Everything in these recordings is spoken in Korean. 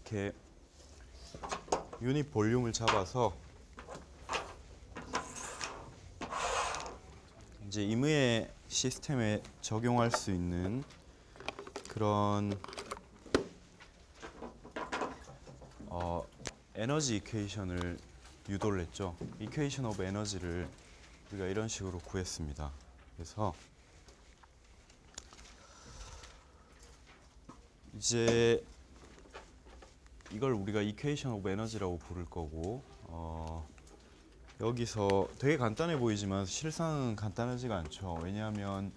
이렇게 유닛 볼륨을 잡아서 이제 임의의 시스템에 적용할 수 있는 그런 에너지 이퀘이션을 유도를 했죠. 이퀘이션 오브 에너지를 우리가 이런 식으로 구했습니다. 그래서 이제 이걸 우리가 이퀘이션 오브 에너지라고 부를 거고, 여기서 되게 간단해 보이지만 실상은 간단하지가 않죠. 왜냐하면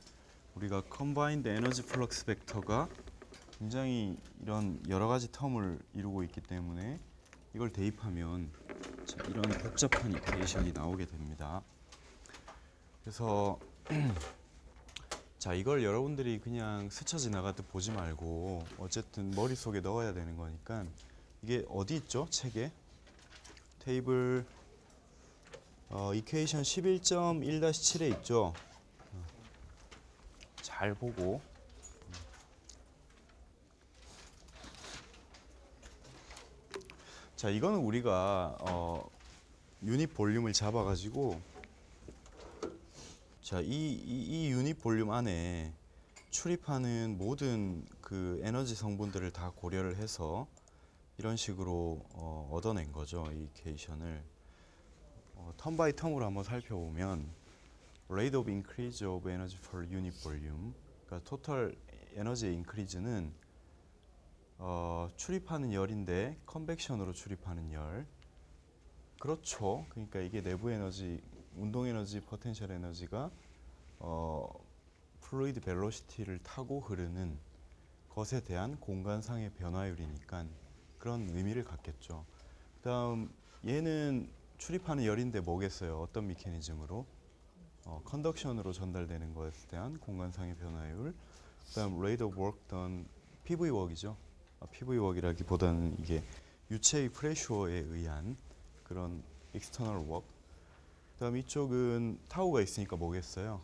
우리가 컨바인드 에너지 플럭스 벡터가 굉장히 이런 여러 가지 텀을 이루고 있기 때문에 이걸 대입하면 이런 복잡한 이퀘이션이 나오게 됩니다. 그래서 자, 이걸 여러분들이 그냥 스쳐 지나가듯 보지 말고 어쨌든 머릿속에 넣어야 되는 거니까, 이게 어디 있죠? 책에 테이블 이퀘이션 11.1-7에 있죠. 잘 보고 자, 이거는 우리가 유닛 볼륨을 잡아가지고, 자, 이 유닛 볼륨 안에 출입하는 모든 그 에너지 성분들을 다 고려를 해서 이런 식으로 얻어낸 거죠. 이 이퀘이션을 텀 바이 텀으로 한번 살펴보면 rate of increase of energy per unit volume, 그러니까 토탈 에너지의 인크리즈는 출입하는 열인데 컨벡션으로 출입하는 열. 그렇죠. 그러니까 이게 내부 에너지, 운동 에너지, 포텐셜 에너지가 플루이드 벨로시티를 타고 흐르는 것에 대한 공간상의 변화율이니까 그런 의미를 갖겠죠. 그다음 얘는 출입하는 열인데 뭐겠어요? 어떤 미케니즘으로? 컨덕션으로 전달되는 것에 대한 공간상의 변화율. 그다음 rate of work done, PV 웍이죠. PV 웍이라기보다는 이게 유체의 프레셔에 의한 그런 external work. 그다음 이쪽은 타우가 있으니까 뭐겠어요?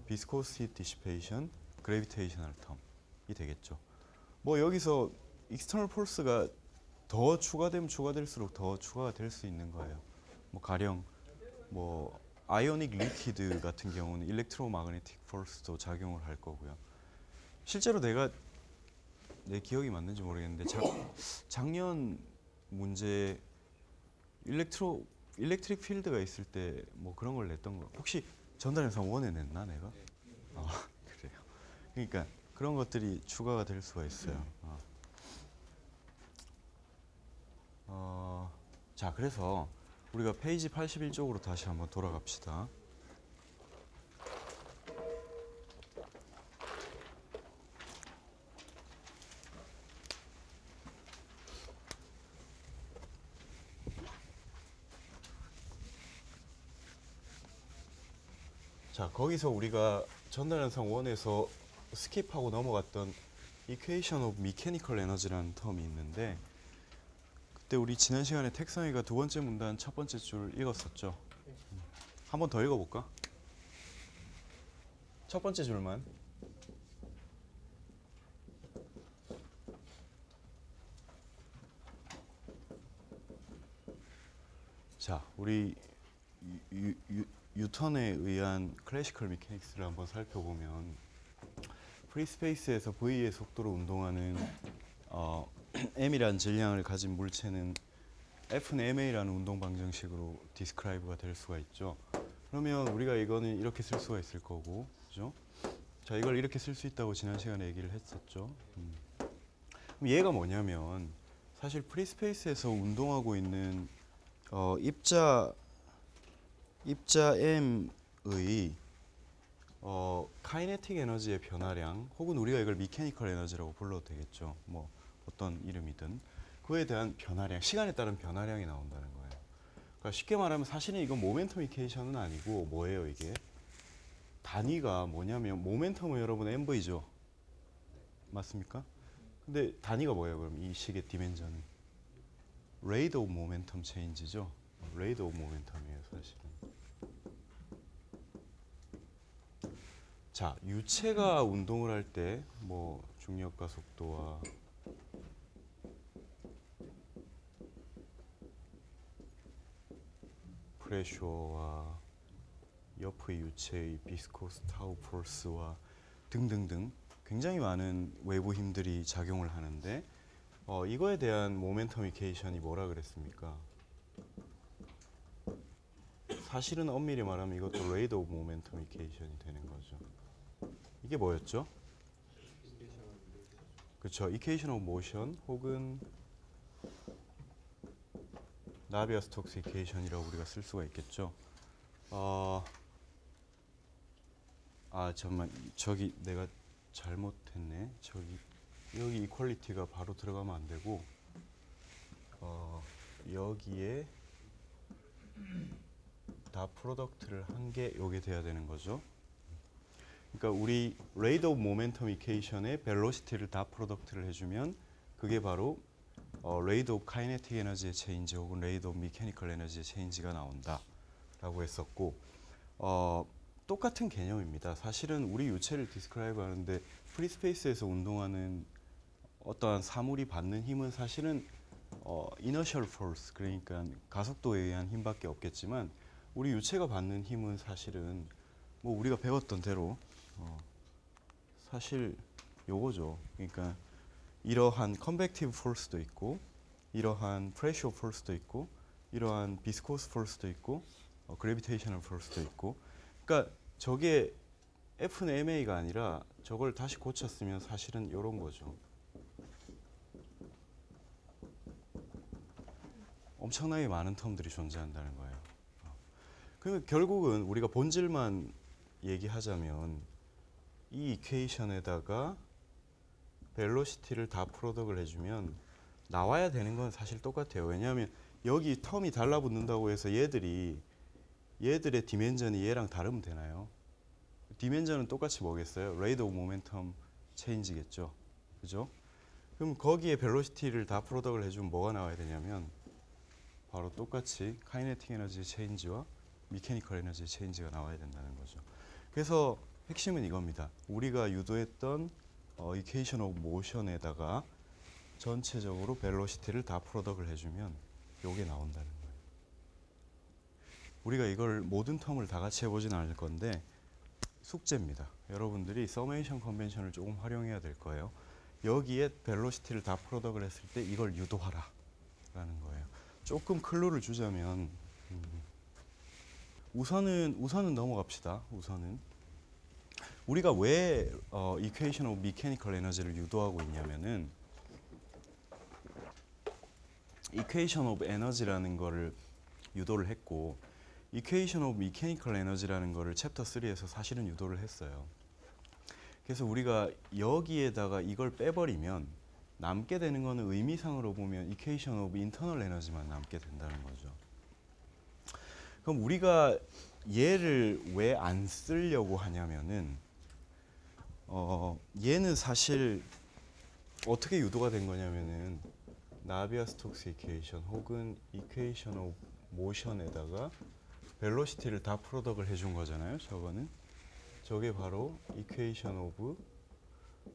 viscosity dissipation, gravitational term이 되겠죠. 뭐 여기서 external force가 더 추가되면 추가될수록 더 추가가 될 수 있는 거예요. 뭐 가령 뭐 아이오닉 리퀴드 같은 경우는 일렉트로마그네틱 포스도 작용을 할 거고요. 실제로 내 기억이 맞는지 모르겠는데 작년 문제 일렉트릭 필드가 있을 때 뭐 그런 걸 냈던 거 혹시 전달현상 원에 냈나 내가? 그래요. 그러니까 그런 것들이 추가가 될 수가 있어요. 자, 그래서 우리가 페이지 81쪽으로 다시 한번 돌아갑시다. 자, 거기서 우리가 전달현상 1에서 스킵하고 넘어갔던 Equation of Mechanical Energy라는 텀이 있는데, 그때 우리 지난 시간에 택성이가 두 번째 문단 첫 번째 줄 읽었었죠. 한 번 더 읽어볼까? 첫 번째 줄만. 자, 우리 뉴턴에 의한 클래시컬 미케닉스를 한번 살펴보면 프리스페이스에서 V의 속도로 운동하는 m이라는 질량을 가진 물체는 F는 ma라는 운동 방정식으로 디스크라이브가 될 수가 있죠. 그러면 우리가 이거는 이렇게 쓸 수가 있을 거고, 그죠? 자, 이걸 이렇게 쓸 수 있다고 지난 시간에 얘기를 했었죠. 그럼 얘가 뭐냐면 사실 프리스페이스에서 운동하고 있는 입자 m의 카이네틱 에너지의 변화량, 혹은 우리가 이걸 미케니컬 에너지라고 불러도 되겠죠. 뭐 어떤 이름이든 그에 대한 변화량, 시간에 따른 변화량이 나온다는 거예요. 그러니까 쉽게 말하면 사실은 이건 모멘텀 이퀘이션은 아니고 뭐예요 이게? 단위가 뭐냐면 모멘텀은 여러분 MV죠. 맞습니까? 근데 단위가 뭐예요 그럼 이 식의 디멘전은? rate of momentum change죠. rate of momentum이에요 사실은. 자, 유체가 운동을 할 때 뭐 중력과 속도와 프레셔와 옆의 유체의 비스코스 타우 포스와 등등등 굉장히 많은 외부 힘들이 작용을 하는데 이거에 대한 모멘텀 이케이션이 뭐라 그랬습니까? 사실은 엄밀히 말하면 이것도 레이트 오브 모멘텀 이케이션이 되는 거죠. 이게 뭐였죠? 그렇죠. 이케이션 오브 모션 혹은 나비아-스톡스 이케이션이라고 우리가 쓸 수가 있겠죠. 잠깐만, 저기 내가 잘못했네. 저기 여기 이퀄리티가 바로 들어가면 안 되고 여기에 다 프로덕트를 한 게 요게 돼야 되는 거죠. 그러니까 우리 레이트 오브 모멘텀 이케이션의 벨로시티를 다 프로덕트를 해주면 그게 바로 레이트 오브 카이네틱 에너지의 체인지 혹은 레이트 오브 미케니컬 에너지의 체인지가 나온다라고 했었고 똑같은 개념입니다. 사실은 우리 유체를 디스크라이브 하는데 프리스페이스에서 운동하는 어떠한 사물이 받는 힘은 사실은 이너셜 포스 그러니까 가속도에 의한 힘밖에 없겠지만 우리 유체가 받는 힘은 사실은 뭐 우리가 배웠던 대로 사실 요거죠. 그러니까 이러한 컨벡티브 폴스도 있고 이러한 프레셔 폴스도 있고 이러한 비스코스 폴스도 있고 그래비테이셔널 폴스도 있고 그러니까 저게 F는 MA가 아니라 저걸 다시 고쳤으면 사실은 요런 거죠. 엄청나게 많은 텀들이 존재한다는 거예요. 그러면 결국은 우리가 본질만 얘기하자면 이 이퀘이션에다가 벨로시티를 다 프로덕을 해주면 나와야 되는 건 사실 똑같아요. 왜냐하면 여기 텀이 달라붙는다고 해서 얘들의 디멘전이 얘랑 다르면 되나요? 디멘전은 똑같이 뭐겠어요? 레이트 오브 모멘텀 체인지겠죠. 그죠? 그럼 거기에 벨로시티를 다 프로덕을 해주면 뭐가 나와야 되냐면 바로 똑같이 카이네틱 에너지 체인지와 미케니컬 에너지 체인지가 나와야 된다는 거죠. 그래서 핵심은 이겁니다. 우리가 유도했던 이퀘이션 오브 모션에다가 전체적으로 벨로시티를 다 프로덕을 해주면 요게 나온다는 거예요. 우리가 이걸 모든 텀을 다 같이 해보진 않을 건데 숙제입니다. 여러분들이 서메이션 컨벤션을 조금 활용해야 될 거예요. 여기에 벨로시티를 다 프로덕을 했을 때 이걸 유도하라 라는 거예요. 조금 클루를 주자면 우선은 넘어갑시다. 우선은 우리가 왜 이퀘이션 오브 미케니컬 에너지를 유도하고 있냐면은 이퀘이션 오브 에너지라는 거를 유도를 했고 이퀘이션 오브 미케니컬 에너지라는 거를 챕터 3에서 사실은 유도를 했어요. 그래서 우리가 여기에다가 이걸 빼버리면 남게 되는 거는 의미상으로 보면 이퀘이션 오브 인터널 에너지만 남게 된다는 거죠. 그럼 우리가 얘를 왜 안 쓰려고 하냐면은 얘는 사실 어떻게 유도가 된 거냐면은 나비아-스톡스 이퀘이션 혹은 이퀘이션 오브 모션에다가 벨로시티를 다 프로덕을 해준 거잖아요. 저게 바로 이퀘이션 오브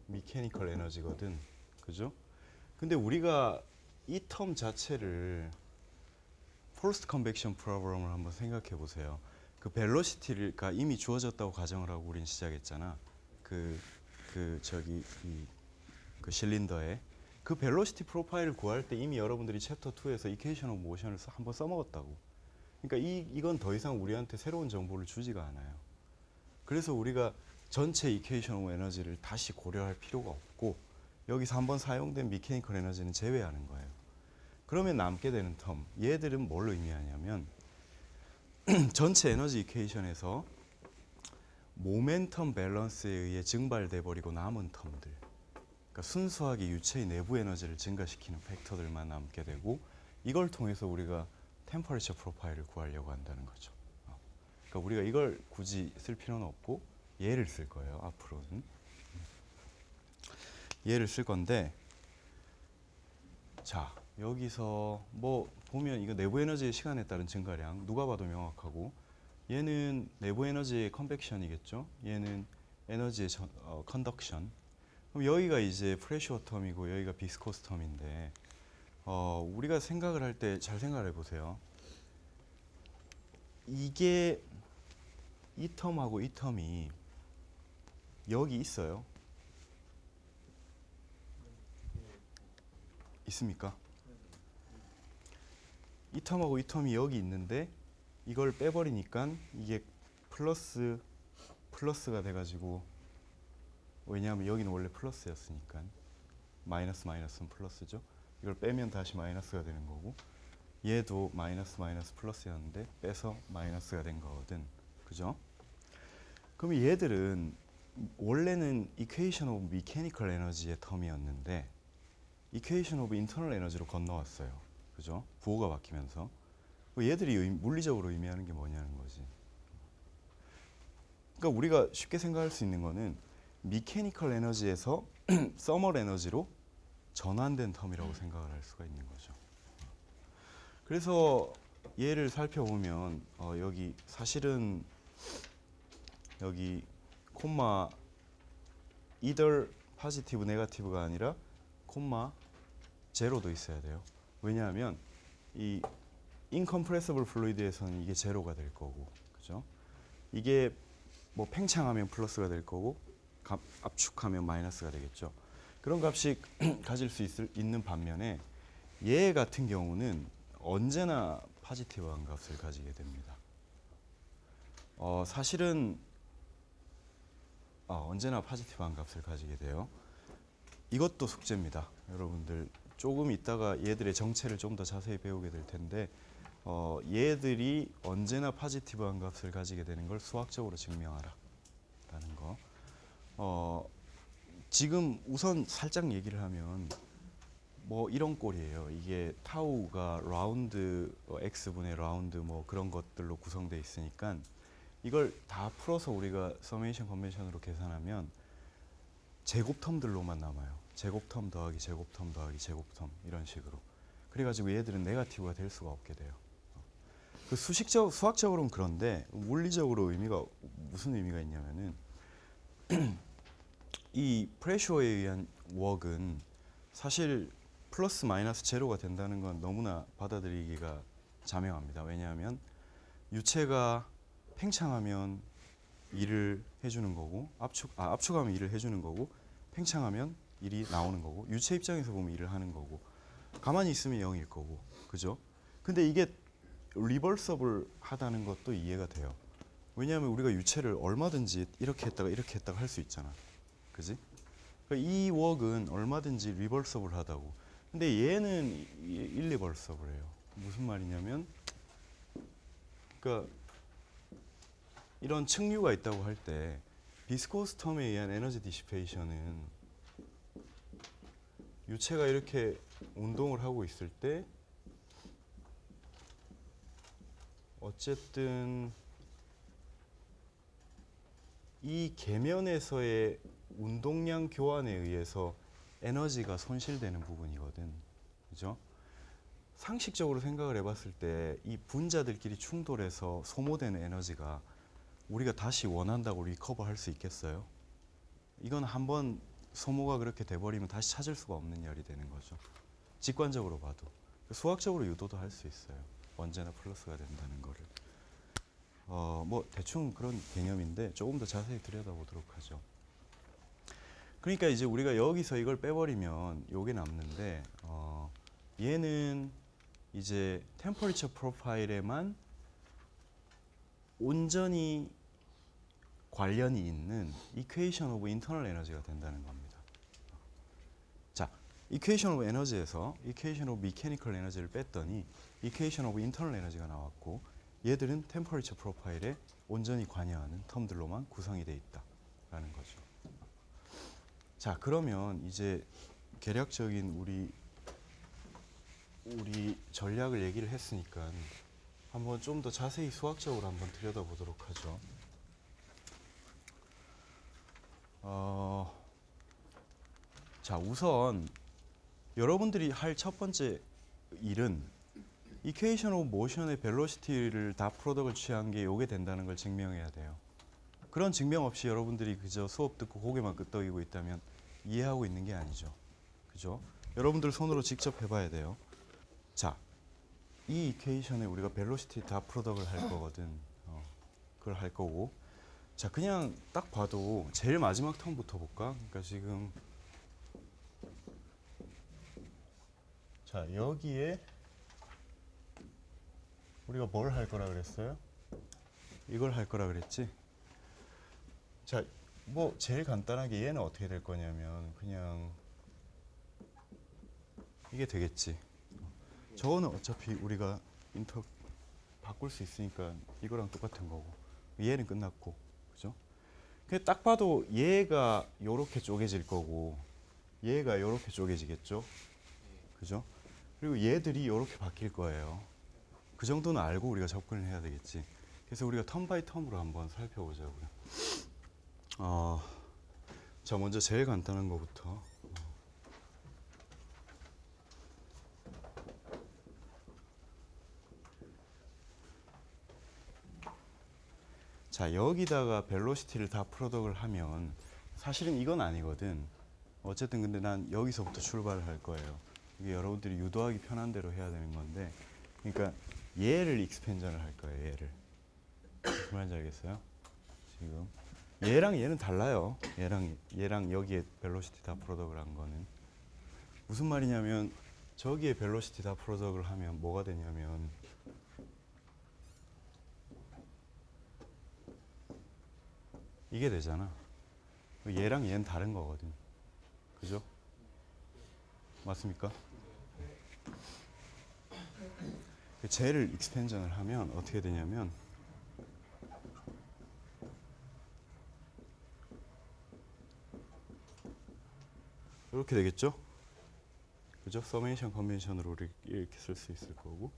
미케니컬 에너지거든. 그죠? 근데 우리가 이 텀 자체를 포스트 컨벡션 프로그램을 한번 생각해 보세요. 그 벨로시티가 이미 주어졌다고 가정을 하고 우린 시작했잖아. 그 실린더에 그 벨로시티 프로파일을 구할 때 이미 여러분들이 챕터 2에서 이퀘이션 오브 모션을 한번 써먹었다고. 그러니까 이건 더 이상 우리한테 새로운 정보를 주지가 않아요. 그래서 우리가 전체 이퀘이션 오브 에너지를 다시 고려할 필요가 없고 여기서 한번 사용된 미케니컬 에너지는 제외하는 거예요. 그러면 남게 되는 텀, 얘들은 뭘 의미하냐면 전체 에너지 이퀘이션에서 모멘텀 밸런스에 의해 증발돼 버리고 남은 텀들, 그러니까 순수하게 유체의 내부 에너지를 증가시키는 팩터들만 남게 되고 이걸 통해서 우리가 템퍼레처 프로파일을 구하려고 한다는 거죠. 그러니까 우리가 이걸 굳이 쓸 필요는 없고 얘를 쓸 거예요. 앞으로는 얘를 쓸 건데, 자 여기서 뭐 보면 이거 내부 에너지의 시간에 따른 증가량 누가 봐도 명확하고, 얘는 내부 에너지의 컨벡션이겠죠. 얘는 에너지의 컨덕션. 그럼 여기가 이제 프레셔 텀이고 여기가 비스코스 텀인데 우리가 생각을 할 때 잘 생각을 해보세요. 이게 이 텀하고 이 텀이 여기 있어요? 있습니까? 이 텀하고 이 텀이 여기 있는데 이걸 빼버리니까 이게 플러스가 돼가지고, 왜냐하면 여기는 원래 플러스였으니까 마이너스는 플러스죠. 이걸 빼면 다시 마이너스가 되는 거고, 얘도 마이너스 플러스였는데 빼서 마이너스가 된 거거든. 그죠? 그럼 얘들은 원래는 이퀘이션 오브 미케니컬 에너지의 텀이었는데 이퀘이션 오브 인터널 에너지로 건너왔어요. 그죠? 부호가 바뀌면서. 얘들이 물리적으로 의미하는 게 뭐냐는 거지. 그러니까 우리가 쉽게 생각할 수 있는 거는 미케니컬 에너지에서 서멀 에너지로 전환된 텀이라고 생각을 할 수가 있는 거죠. 그래서 얘를 살펴보면 여기 사실은 여기 콤마 either 포지티브 네거티브가 아니라 콤마 제로도 있어야 돼요. 왜냐하면 이 인컴프레서블 플루이드에서는 이게 제로가 될 거고, 그죠? 이게 뭐 팽창하면 플러스가 될 거고 압축하면 마이너스가 되겠죠. 그런 값이 가질 수 있는 반면에 얘 같은 경우는 언제나 포지티브한 값을 가지게 됩니다. 사실은 언제나 포지티브한 값을 가지게 돼요. 이것도 숙제입니다. 여러분들 조금 있다가 얘들의 정체를 좀 더 자세히 배우게 될 텐데 얘들이 언제나 포지티브한 값을 가지게 되는 걸 수학적으로 증명하라 라는 거. 지금 우선 살짝 얘기를 하면 뭐 이런 꼴이에요. 이게 타우가 라운드 x분의 라운드 뭐 그런 것들로 구성되어 있으니까 이걸 다 풀어서 우리가 서메이션 컨벤션으로 계산하면 제곱 텀들로만 남아요. 제곱 텀 더하기 제곱 텀 더하기 제곱 텀 이런 식으로. 그래가지고 얘들은 네거티브가 될 수가 없게 돼요. 그 수학적으로는 그런데 물리적으로 무슨 의미가 있냐면은 이 프레셔에 의한 웍은 사실 플러스 마이너스 제로가 된다는 건 너무나 받아들이기가 자명합니다. 왜냐하면 유체가 팽창하면 일을 해주는 거고 압축하면 일을 해주는 거고 팽창하면 일이 나오는 거고 유체 입장에서 보면 일을 하는 거고 가만히 있으면 0일 거고 그죠? 근데 이게 리버서블 하다는 것도 이해가 돼요. 왜냐하면 우리가 유체를 얼마든지 이렇게 했다가 할 수 있잖아. 그지? 그러니까 이 웍은 얼마든지 리버서블 하다고. 근데 얘는 일리버서블해요. 무슨 말이냐면 그러니까 이런 층류가 있다고 할 때 비스코스 텀에 의한 에너지 디시페이션은 유체가 이렇게 운동을 하고 있을 때 어쨌든 이 계면에서의 운동량 교환에 의해서 에너지가 손실되는 부분이거든. 그죠? 상식적으로 생각을 해봤을 때 이 분자들끼리 충돌해서 소모되는 에너지가 우리가 다시 원한다고 리커버할 수 있겠어요? 이건 한번 소모가 그렇게 돼버리면 다시 찾을 수가 없는 열이 되는 거죠. 직관적으로 봐도. 수학적으로 유도도 할 수 있어요. 언제나 플러스가 된다는 거를. 뭐 대충 그런 개념인데 조금 더 자세히 들여다보도록 하죠. 그러니까 이제 우리가 여기서 이걸 빼버리면 요게 남는데 얘는 이제 템퍼리처 프로파일에만 온전히 관련이 있는 이퀘이션 오브 인터널 에너지가 된다는 겁니다. 자, 이퀘이션 오브 에너지에서 이퀘이션 오브 미케니컬 에너지를 뺐더니 이퀘이션 오브 인터널 에너지가 나왔고 얘들은 템퍼리처 프로파일에 온전히 관여하는 텀들로만 구성이 되어 있다라는 거죠. 자, 그러면 이제 계략적인 우리 전략을 얘기를 했으니까 한번 좀 더 자세히 수학적으로 한번 들여다보도록 하죠. 자, 우선 여러분들이 할 첫 번째 일은 이퀘이션 오브 모션의 벨로시티를 다 프로덕트를 취한 게 요게 된다는 걸 증명해야 돼요. 그런 증명 없이 여러분들이 그저 수업 듣고 고개만 끄덕이고 있다면 이해하고 있는 게 아니죠. 그죠? 여러분들 손으로 직접 해봐야 돼요. 자, 이 이퀘이션에 우리가 벨로시티 다 프로덕트를 할 거거든. 그걸 할 거고. 자, 그냥 딱 봐도 제일 마지막 텀부터 볼까? 그러니까 지금 자, 여기에 우리가 뭘 할 거라 그랬어요? 이걸 할 거라 그랬지? 자, 뭐 제일 간단하게 얘는 어떻게 될 거냐면 그냥 이게 되겠지. 저거는 어차피 우리가 인터 바꿀 수 있으니까 이거랑 똑같은 거고 얘는 끝났고, 그죠? 그냥 딱 봐도 얘가 요렇게 쪼개질 거고 얘가 요렇게 쪼개지겠죠? 그죠? 그리고 얘들이 요렇게 바뀔 거예요. 그 정도는 알고 우리가 접근을 해야 되겠지. 그래서 우리가 텀 바이 텀으로 한번 살펴보자고요. 자, 먼저 제일 간단한 거부터. 자, 여기다가 벨로시티를 다 프로덕을 하면 사실은 이건 아니거든. 어쨌든 근데 난 여기서부터 출발을 할 거예요. 이게 여러분들이 유도하기 편한 대로 해야 되는 건데, 그러니까 얘를 익스펜전을 할 거예요. 얘를. 무슨 말인지 알겠어요? 지금 얘랑 얘는 달라요. 얘랑 여기에 벨로시티 다 프로덕을 한 거는 무슨 말이냐면 저기에 벨로시티 다 프로덕을 하면 뭐가 되냐면 이게 되잖아. 얘랑 얘는 다른 거거든. 그죠? 맞습니까? 쟤를 익스펜전을 하면 어떻게 되냐면 이렇게 되겠죠? 그죠? 서메이션 컨벤션으로 이렇게 쓸 수 있을 거고.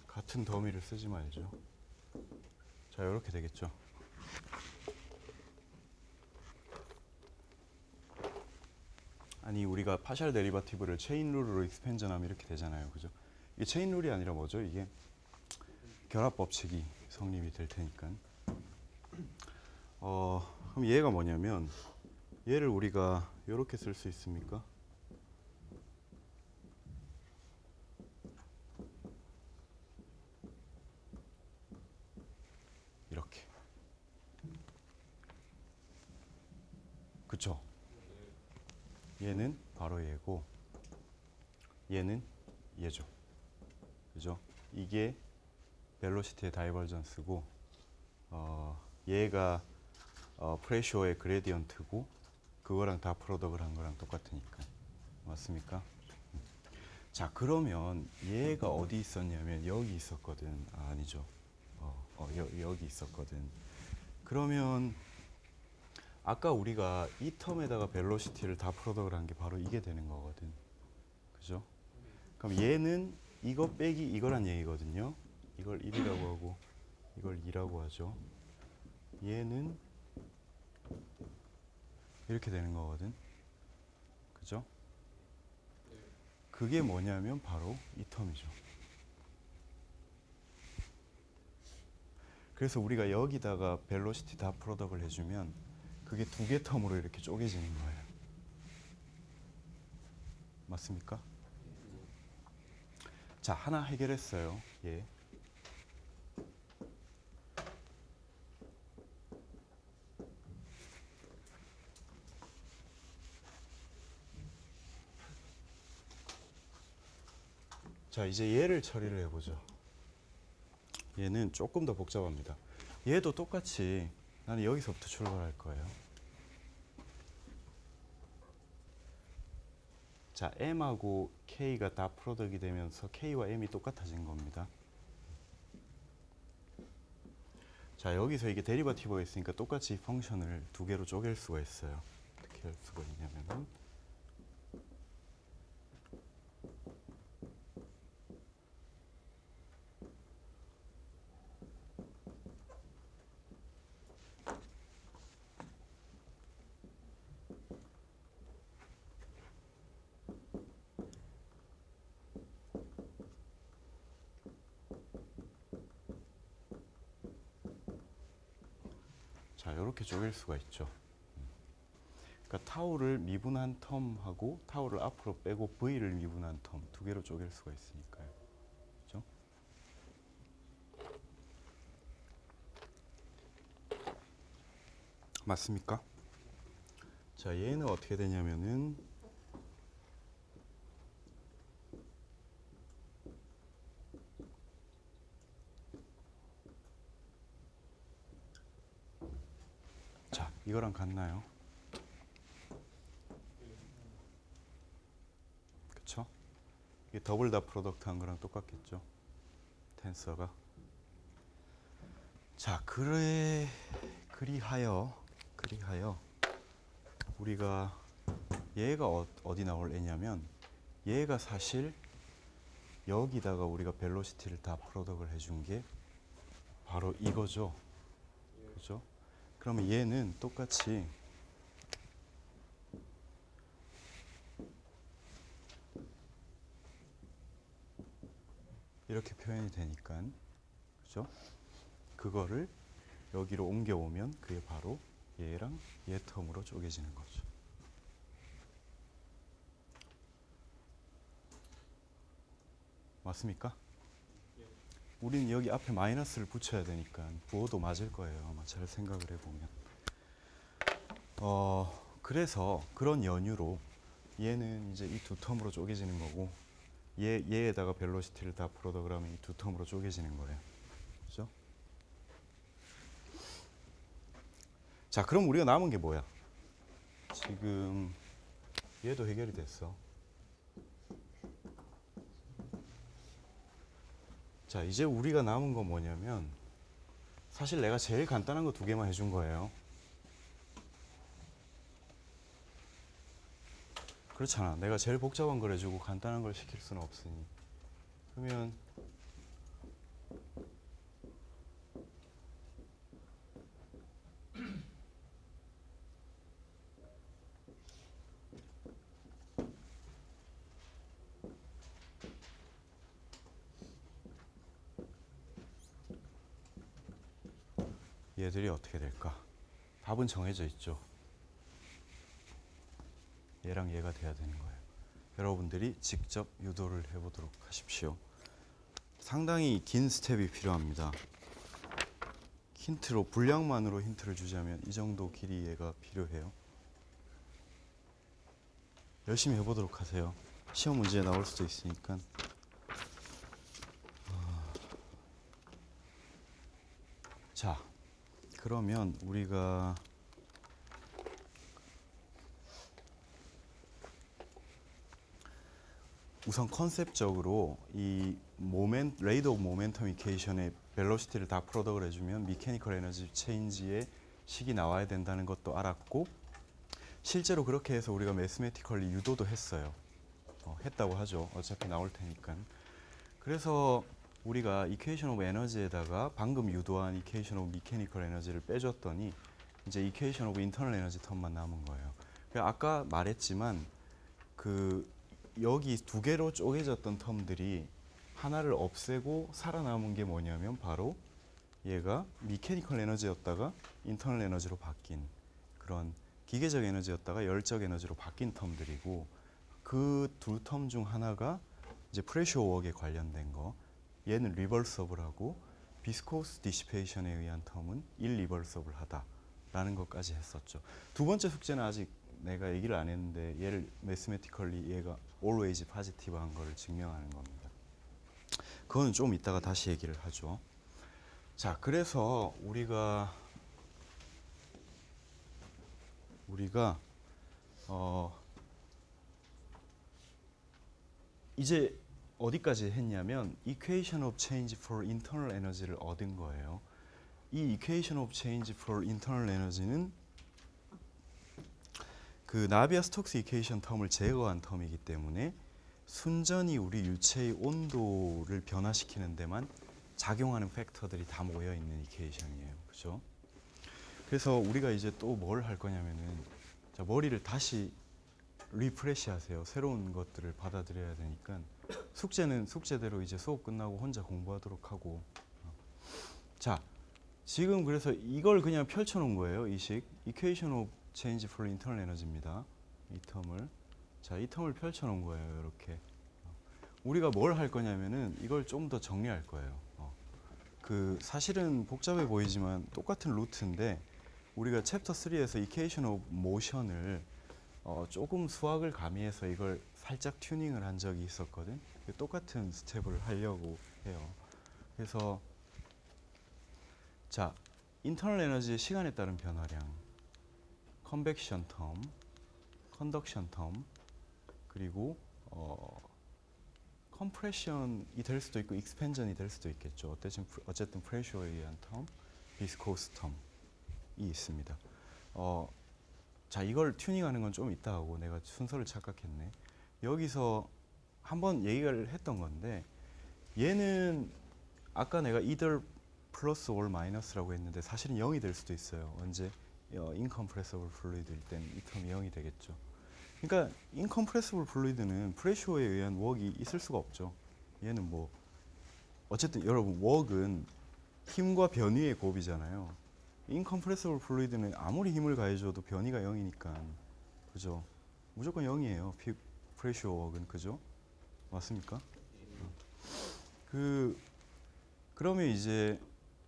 같은 더미를 쓰지 말죠. 자, 이렇게 되겠죠. 아니, 우리가 파셜 데리바티브를 체인 룰으로 익스펜전하면 이렇게 되잖아요. 그죠? 이게 체인 룰이 아니라 뭐죠? 이게 결합 법칙이 성립이 될 테니까. 그럼 얘가 뭐냐면 얘를 우리가 이렇게 쓸 수 있습니까? 이렇게. 그쵸? 얘는 바로 얘고 얘는 얘죠. 그죠? 이게 벨로시티의 다이버전스고 얘가 프레셔의 그레디언트고 그거랑 다 프로덕을 한 거랑 똑같으니까. 맞습니까? 자, 그러면 얘가 어디 있었냐면 여기 있었거든. 아니죠. 여기 있었거든. 그러면 아까 우리가 이 텀에다가 벨로시티를 다 프로덕을 한 게 바로 이게 되는 거거든. 그죠? 그럼 얘는 이거 빼기 이거란 얘기거든요. 이걸 1이라고 하고 이걸 2라고 하죠. 얘는 이렇게 되는 거거든. 그죠? 그게 뭐냐면 바로 이 텀이죠. 그래서 우리가 여기다가 벨로시티 다 프로덕을 해주면 그게 두 개 텀으로 이렇게 쪼개지는 거예요. 맞습니까? 자, 하나 해결했어요. 예. 자, 이제 얘를 처리를 해보죠. 얘는 조금 더 복잡합니다. 얘도 똑같이 나는 여기서부터 출발할 거예요. 자, M하고 K가 다 프로덕이 되면서 K와 M이 똑같아진 겁니다. 자, 여기서 이게 데리바티브가 있으니까 똑같이 펑션을 두 개로 쪼갤 수가 있어요. 어떻게 할 수가 있냐면은 자, 이렇게 쪼갤 수가 있죠. 그러니까 타우를 미분한 텀하고 타우를 앞으로 빼고 v를 미분한 텀 두 개로 쪼갤 수가 있으니까요. 그렇죠? 맞습니까? 자, 얘는 어떻게 되냐면은 자, 이거랑 같나요? 그쵸? 이게 더블 다 프로덕트 한 거랑 똑같겠죠? 텐서가. 자, 그리하여 우리가 얘가 어디 나올 애냐면 얘가 사실 여기다가 우리가 벨로시티를 다 프로덕을 해준 게 바로 이거죠. 그죠? 그러면 얘는 똑같이 이렇게 표현이 되니까, 그죠? 그거를 여기로 옮겨오면 그게 바로 얘랑 얘 텀으로 쪼개지는 거죠. 맞습니까? 우리는 여기 앞에 마이너스를 붙여야 되니까 부호도 맞을 거예요. 아마 잘 생각을 해보면. 그래서 그런 연유로 얘는 이제 이 두 텀으로 쪼개지는 거고 얘에다가 벨로시티를 다 풀어다 그러면 이 두 텀으로 쪼개지는 거예요. 그죠? 자, 그럼 우리가 남은 게 뭐야? 지금 얘도 해결이 됐어. 자, 이제 우리가 남은 건 뭐냐면 사실 내가 제일 간단한 거 두 개만 해준 거예요. 그렇잖아. 내가 제일 복잡한 걸 해주고 간단한 걸 시킬 수는 없으니. 그러면 얘들이 어떻게 될까? 답은 정해져 있죠. 얘랑 얘가 돼야 되는 거예요. 여러분들이 직접 유도를 해보도록 하십시오. 상당히 긴 스텝이 필요합니다. 힌트로, 분량만으로 힌트를 주자면 이 정도 길이가 필요해요. 열심히 해보도록 하세요. 시험 문제에 나올 수도 있으니까. 자, 그러면 우리가 우선 컨셉적으로 이 레이드 오브 모멘텀 이퀘이션의 벨로시티를 다 프로덕을 해주면 미케니컬 에너지 체인지의 식이 나와야 된다는 것도 알았고, 실제로 그렇게 해서 우리가 매스매티컬리 유도도 했어요. 했다고 하죠. 어차피 나올 테니까. 그래서 우리가 이퀘이션 오브 에너지에다가 방금 유도한 이퀘이션 오브 미케니컬 에너지를 빼줬더니 이제 이퀘이션 오브 인터널 에너지 텀만 남은 거예요. 아까 말했지만 여기 두 개로 쪼개졌던 텀들이 하나를 없애고 살아남은 게 뭐냐면 바로 얘가 미케니컬 에너지였다가 인터널 에너지로 바뀐 그런 기계적 에너지였다가 열적 에너지로 바뀐 텀들이고, 그 두 텀 중 하나가 이제 프레셔 워크에 관련된 거, 얘는 리버서블하고 비스코스 디시페이션에 의한 텀은 일리버서블하다라는 것까지 했었죠. 두 번째 숙제는 아직 내가 얘기를 안 했는데 얘를 매스매티컬리 얘가 always positive한 거를 증명하는 겁니다. 그거는 좀 이따가 다시 얘기를 하죠. 자, 그래서 우리가 이제 어디까지 했냐면 equation of change for internal energy를 얻은 거예요. 이 equation of change for internal energy는 그 나비아-스톡스 이퀘이션 텀을 제거한 텀이기 때문에 순전히 우리 유체의 온도를 변화시키는 데만 작용하는 팩터들이 다 모여 있는 이퀘이션이에요. 그죠? 그래서 우리가 이제 또 뭘 할 거냐면은, 자, 머리를 다시 리프레시 하세요. 새로운 것들을 받아들여야 되니까 숙제는 숙제대로 이제 수업 끝나고 혼자 공부하도록 하고. 자, 지금 그래서 이걸 그냥 펼쳐놓은 거예요. 이 식 Equation of Change for Internal Energy입니다. 이 텀을 자, 이 텀을 펼쳐놓은 거예요. 이렇게 우리가 뭘 할 거냐면은 이걸 좀 더 정리할 거예요. 그 사실은 복잡해 보이지만 똑같은 루트인데 우리가 챕터 3에서 Equation of Motion을 조금 수학을 가미해서 이걸 살짝 튜닝을 한 적이 있었거든. 똑같은 스텝을 하려고 해요. 그래서 자, 인터널 에너지의 시간에 따른 변화량, 컨벡션 텀, 컨덕션 텀, 그리고 컴프레션이 될 수도 있고 익스펜전이 될 수도 있겠죠. 어쨌든 프레셔에 의한 텀, 비스코스 텀이 있습니다. 자, 이걸 튜닝하는 건 좀 이따 하고 내가 순서를 착각했네. 여기서 한번 얘기를 했던 건데 얘는 아까 내가 either 플러스 or 마이너스라고 했는데 사실은 0이 될 수도 있어요. 언제? 인컴프레서블 플루이드일 때는 이 텀이 0이 되겠죠. 그러니까 인컴프레서블 플루이드는 프레셔에 의한 웍이 있을 수가 없죠. 얘는 뭐 어쨌든 여러분 웍은 힘과 변위의 곱이잖아요. 인컴프레서블 플루이드는 아무리 힘을 가해줘도 변위가 0이니까 그죠? 무조건 0이에요. 프레셔 웍은 그죠? 맞습니까? 그러면 이제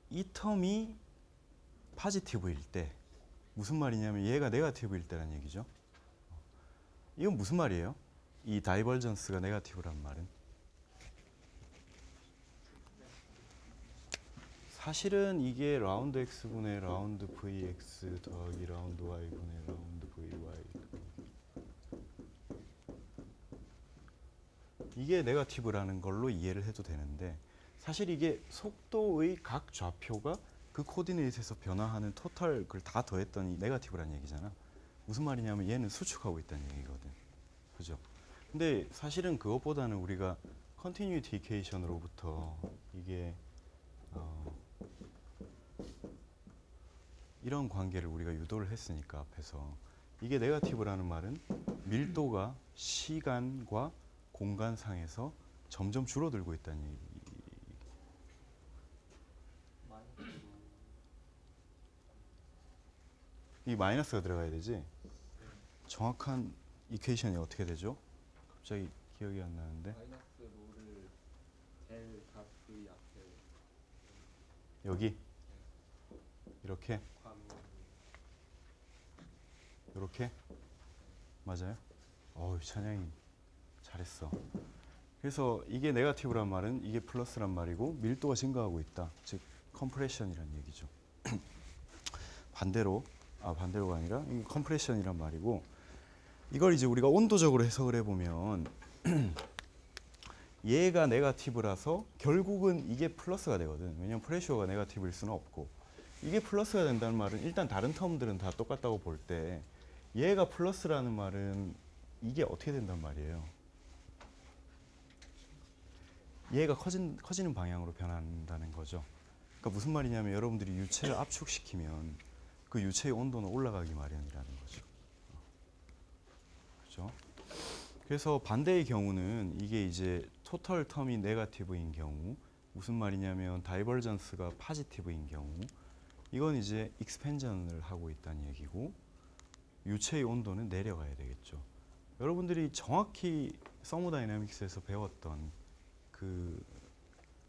이 텀이 파지티브일 때 무슨 말이냐면 얘가 네거티브일 때란 얘기죠. 이건 무슨 말이에요? 이 다이버전스가 네거티브란 말은 사실은 이게 라운드 x분의 라운드 vx 더하기 라운드 y분의 라운드 vy 이게 네거티브라는 걸로 이해를 해도 되는데 사실 이게 속도의 각 좌표가 그 코디네이트에서 변화하는 토탈 그걸 다 더했더니 네거티브란 얘기잖아. 무슨 말이냐면 얘는 수축하고 있다는 얘기거든. 그죠? 근데 사실은 그것보다는 우리가 컨티뉴이티 이퀘이션으로부터 이게 이런 관계를 우리가 유도를 했으니까 앞에서 이게 네거티브라는 말은 밀도가 시간과 공간상에서 점점 줄어들고 있다는 얘기. 이 마이너스가 들어가야 되지? 정확한 이퀘이션이 어떻게 되죠? 갑자기 기억이 안 나는데. 마이너스 로를 L 값 V 앞에 여기 이렇게 이렇게 맞아요? 어우 찬양이 잘했어. 그래서 이게 네거티브란 말은 이게 플러스란 말이고 밀도가 증가하고 있다. 즉 컴프레션이란 얘기죠. 반대로가 아니라 이게 컴프레션이란 말이고 이걸 이제 우리가 온도적으로 해석을 해보면 얘가 네거티브라서 결국은 이게 플러스가 되거든. 왜냐면 프레셔가 네거티브일 수는 없고 이게 플러스가 된다는 말은 일단 다른 텀들은 다 똑같다고 볼 때 얘가 플러스라는 말은 이게 어떻게 된단 말이에요. 얘가 커지는 방향으로 변한다는 거죠. 그러니까 무슨 말이냐면 여러분들이 유체를 압축시키면 그 유체의 온도는 올라가기 마련이라는 거죠. 그죠? 그래서 반대의 경우는 이게 이제 토탈 텀이 네거티브인 경우 무슨 말이냐면 다이버전스가 파지티브인 경우 이건 이제 익스펜전을 하고 있다는 얘기고 유체의 온도는 내려가야 되겠죠. 여러분들이 정확히 서모다이내믹스에서 배웠던 그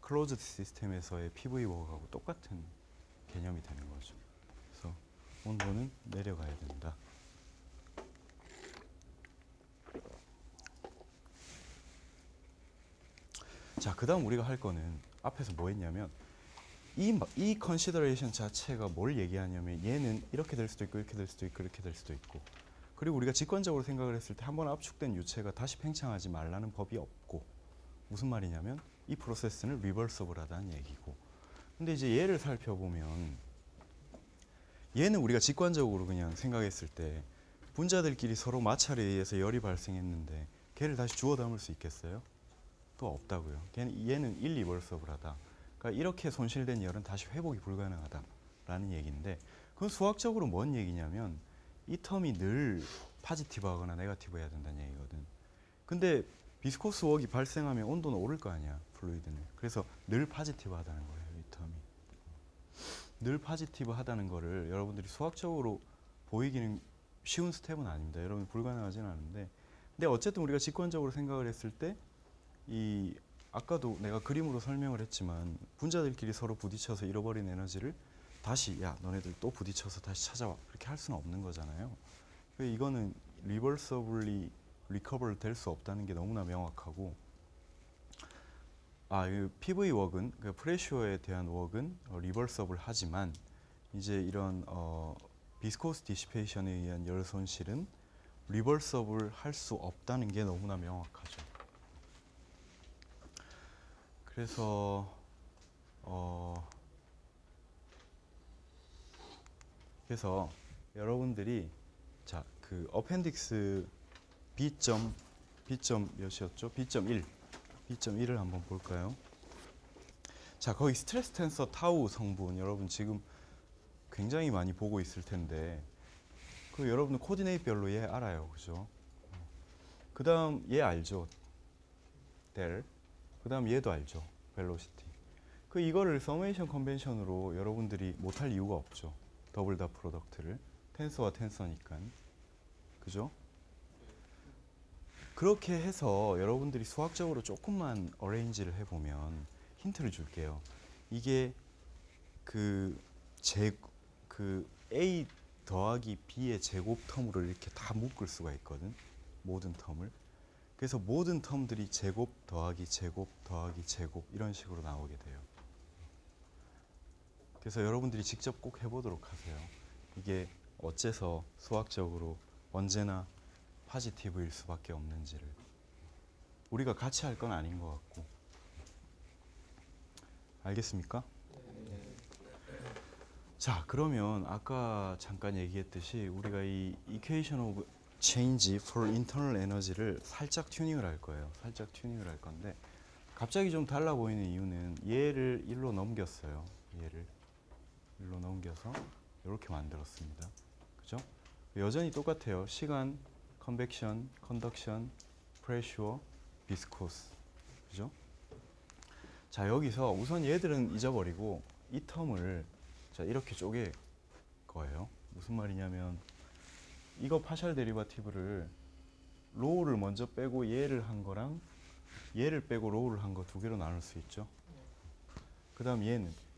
클로즈드 시스템에서의 PV 웍하고 똑같은 개념이 되는 거죠. 그래서 온도는 내려가야 된다. 자, 그 다음 우리가 할 거는 앞에서 뭐 했냐면 이 컨시더레이션 자체가 뭘 얘기하냐면 얘는 이렇게 될 수도 있고 이렇게 될 수도 있고 이렇게 될 수도 있고 그리고 우리가 직관적으로 생각을 했을 때 한 번 압축된 유체가 다시 팽창하지 말라는 법이 없고 무슨 말이냐면 이 프로세스는 리버서블하다는 얘기고 근데 이제 얘를 살펴보면 얘는 우리가 직관적으로 그냥 생각했을 때 분자들끼리 서로 마찰에 의해서 열이 발생했는데 걔를 다시 주워 담을 수 있겠어요? 또 없다고요. 얘는 일리버서블하다. 그러니까 이렇게 손실된 열은 다시 회복이 불가능하다라는 얘기인데 그건 수학적으로 뭔 얘기냐면 이 텀이 늘 파지티브하거나 네거티브해야 된다는 얘기거든. 근데 비스코스 웍이 발생하면 온도는 오를 거 아니야, 플루이드는. 그래서 늘 파지티브하다는 거예요, 이 텀이. 늘 포지티브하다는 거를 여러분들이 수학적으로 보이기는 쉬운 스텝은 아닙니다. 여러분 불가능하지는 않은데, 근데 어쨌든 우리가 직관적으로 생각을 했을 때 이 아까도 내가 그림으로 설명을 했지만 분자들끼리 서로 부딪혀서 잃어버린 에너지를 다시 야 너네들 또 부딪혀서 다시 찾아와 그렇게 할 수는 없는 거잖아요. 이거는 리버서블리 리커버 될 수 없다는 게 너무나 명확하고, 이 PV 웍은 그 프레셔에 대한 웍은 리버서블 하지만 이제 이런 비스코스 디시페이션에 의한 열 손실은 리버서블 할 수 없다는 게 너무나 명확하죠. 그래서 여러분들이 자, 그 어펜딕스 B점 몇이었죠? B점을 한번 볼까요? 자, 거기 스트레스 텐서 타우 성분 여러분 지금 굉장히 많이 보고 있을 텐데 그 여러분 코디네이트별로 얘 알아요, 그죠? 그 다음 얘 알죠? 델. 그 다음 얘도 알죠? 벨로시티. 그 이거를 서메이션 컨벤션으로 여러분들이 못할 이유가 없죠. 더블 다 프로덕트를 텐서와 텐서니까, 그죠? 그렇게 해서 여러분들이 수학적으로 조금만 어레인지를 해보면 힌트를 줄게요. 이게 그 A 더하기 B의 제곱 텀으로 이렇게 다 묶을 수가 있거든, 모든 텀을. 그래서 모든 텀들이 제곱 더하기 제곱 더하기 제곱 이런 식으로 나오게 돼요. 그래서 여러분들이 직접 꼭 해보도록 하세요. 이게 어째서 수학적으로 언제나 포지티브일 수밖에 없는지를. 우리가 같이 할 건 아닌 것 같고. 알겠습니까? 자, 그러면 아까 잠깐 얘기했듯이 우리가 이 equation of change for internal energy를 살짝 튜닝을 할 거예요. 살짝 튜닝을 할 건데 갑자기 좀 달라 보이는 이유는 얘를 1로 넘겼어요. 얘를 1로 넘겨서 이렇게 만들었습니다. 그죠? 여전히 똑같아요. 시간, 컨벡션, 컨덕션, 프레셔, 비스코스. 그죠? 자, 여기서 우선 얘들은 잊어버리고 이 텀을 자, 이렇게 쪼갤 거예요. 무슨 말이냐면 이거 파셜 데리바티브를 로우를 먼저 빼고 얘를 한 거랑 얘를 빼고 로우를 한 거 두 개로 나눌 수 있죠. 그 다음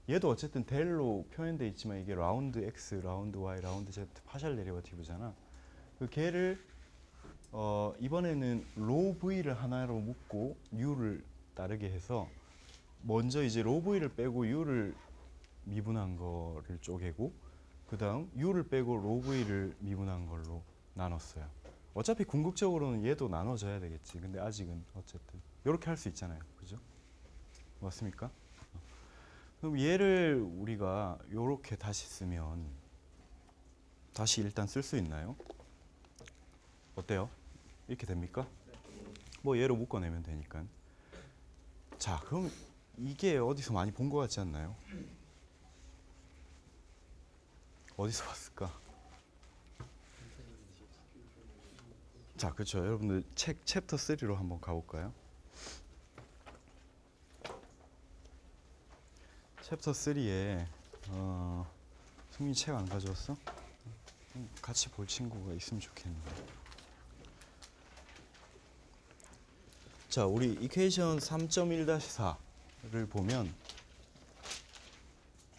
얘도 어쨌든 델로 표현되어 있지만 이게 라운드 X, 라운드 Y, 라운드 Z 파셜 데리바티브잖아. 그 걔를 이번에는 로우 V를 하나로 묶고 U를 따르게 해서 먼저 이제 로우 V를 빼고 U를 미분한 거를 쪼개고 그 다음 U를 빼고 로우 V를 미분한 걸로 나눴어요. 어차피 궁극적으로는 얘도 나눠져야 되겠지. 근데 아직은 어쨌든 이렇게 할 수 있잖아요. 그죠? 맞습니까? 그럼 얘를 우리가 이렇게 다시 쓰면 다시 일단 쓸 수 있나요? 어때요? 이렇게 됩니까? 뭐 얘로 묶어내면 되니까. 자, 그럼 이게 어디서 많이 본 것 같지 않나요? 어디서 봤을까? 자, 그렇죠. 여러분들 책 챕터 3로 한번 가볼까요? 챕터 3에 승민이 책 안 가져왔어? 같이 볼 친구가 있으면 좋겠는데. 자, 우리 이퀘이션 3.1-4를 보면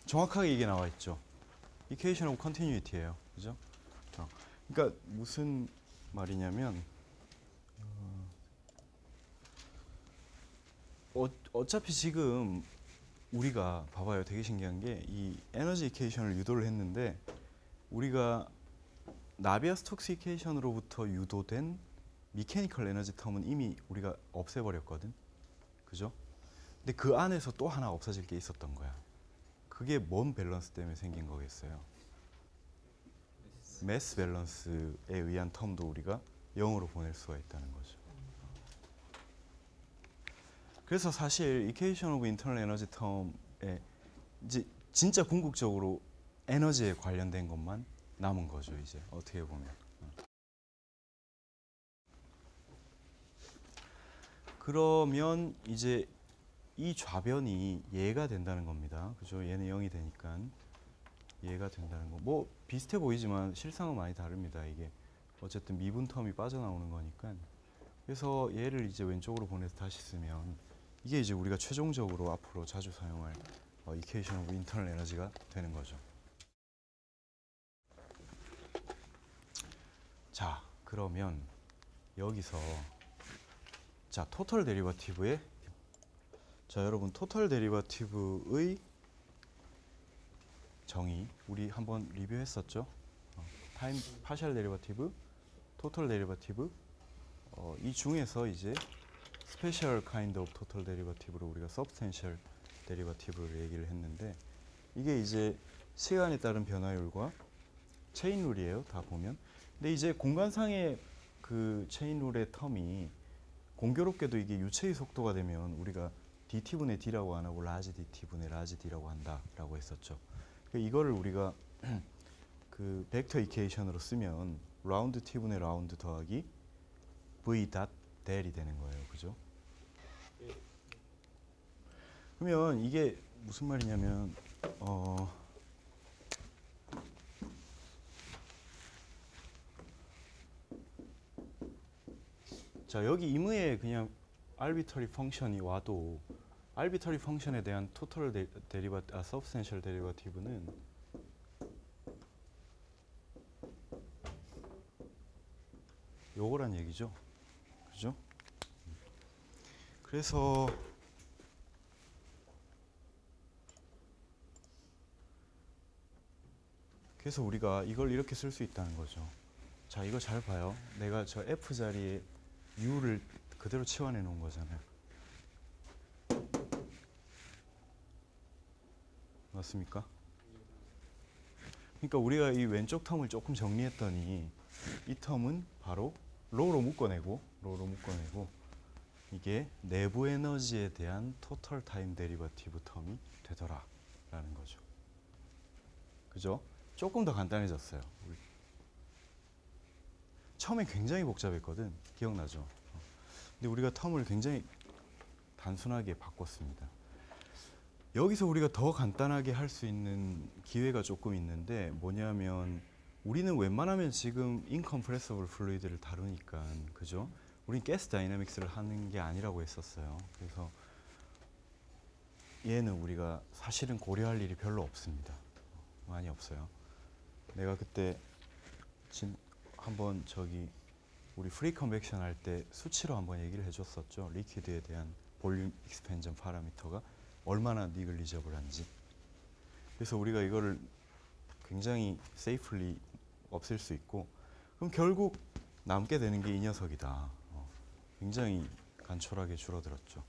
정확하게 이게 나와 있죠. 이퀘이션 오브 컨티뉴이티예요. 그죠? 그러니까 무슨 말이냐면 어차피 지금 우리가 봐봐요. 되게 신기한 게 이 에너지 이퀘이션을 유도를 했는데 우리가 나비아-스톡스 이퀘이션으로부터 유도된 미케니컬 에너지 텀은 이미 우리가 없애버렸거든. 그죠? 근데 그 안에서 또 하나 없어질 게 있었던 거야. 그게 뭔 밸런스 때문에 생긴 거겠어요? 매스 밸런스에 의한 텀도 우리가 0으로 보낼 수가 있다는 거죠. 그래서 사실 이퀘이션 오브 인터널 에너지 텀에 이제 진짜 궁극적으로 에너지에 관련된 것만 남은 거죠. 이제 어떻게 보면. 그러면 이제 이 좌변이 얘가 된다는 겁니다. 그죠? 얘는 0이 되니까. 이해가 된다는 거. 뭐 비슷해 보이지만 실상은 많이 다릅니다. 이게 어쨌든 미분 텀이 빠져나오는 거니까. 그래서 얘를 이제 왼쪽으로 보내서 다시 쓰면 이게 이제 우리가 최종적으로 앞으로 자주 사용할 이퀘이션 오브 인터널 에너지가 되는 거죠. 자, 그러면 여기서 자, 토털 데리버티브의 자, 여러분 토털 데리버티브의 정의 우리 한번 리뷰했었죠. 타임 파셜 데리버티브, 토털 데리버티브 이 중에서 이제 스페셜 카인드 오브 토털 데리버티브로 우리가 서브스텐셜 데리버티브를 얘기를 했는데 이게 이제 시간에 따른 변화율과 체인 룰이에요. 다 보면. 근데 이제 공간상의 그 체인 룰의 텀이 공교롭게도 이게 유체의 속도가 되면 우리가 dt분의 d라고 안 하고 라지 dt분의 라지 d라고 한다라고 했었죠. 이거를 우리가 그 벡터 이퀘이션으로 쓰면 라운드 t분의 라운드 더하기 v 닷 델이 되는 거예요. 그죠? 그러면 이게 무슨 말이냐면 자, 여기 임의에 그냥 arbitrary 펑션이 와도 arbitrary 펑션에 대한 total substantial derivative는 요거란 얘기죠. 그죠? 그래서 우리가 이걸 이렇게 쓸 수 있다는 거죠. 자, 이거 잘 봐요. 내가 저 F 자리에 U를 그대로 치환해 놓은 거잖아요. 맞습니까? 그러니까 우리가 이 왼쪽 텀을 조금 정리했더니 이 텀은 바로 로로 묶어내고 이게 내부 에너지에 대한 토털 타임 데리버티브 텀이 되더라 라는 거죠. 그죠? 조금 더 간단해졌어요. 처음엔 굉장히 복잡했거든. 기억나죠? 근데 우리가 텀을 굉장히 단순하게 바꿨습니다. 여기서 우리가 더 간단하게 할 수 있는 기회가 조금 있는데 뭐냐면 우리는 웬만하면 지금 인컴프레서블 플루이드를 다루니까 그죠? 우린 가스 다이내믹스를 하는 게 아니라고 했었어요. 그래서 얘는 우리가 사실은 고려할 일이 별로 없습니다. 많이 없어요. 내가 그때 한번 저기 우리 프리 컨벡션 할 때 수치로 한번 얘기를 해줬었죠. 리퀴드에 대한 볼륨 익스펜전 파라미터가 얼마나 니글리저블한지. 그래서 우리가 이거를 굉장히 세이플리 없앨 수 있고 그럼 결국 남게 되는 게 이 녀석이다. 굉장히 간촐하게 줄어들었죠.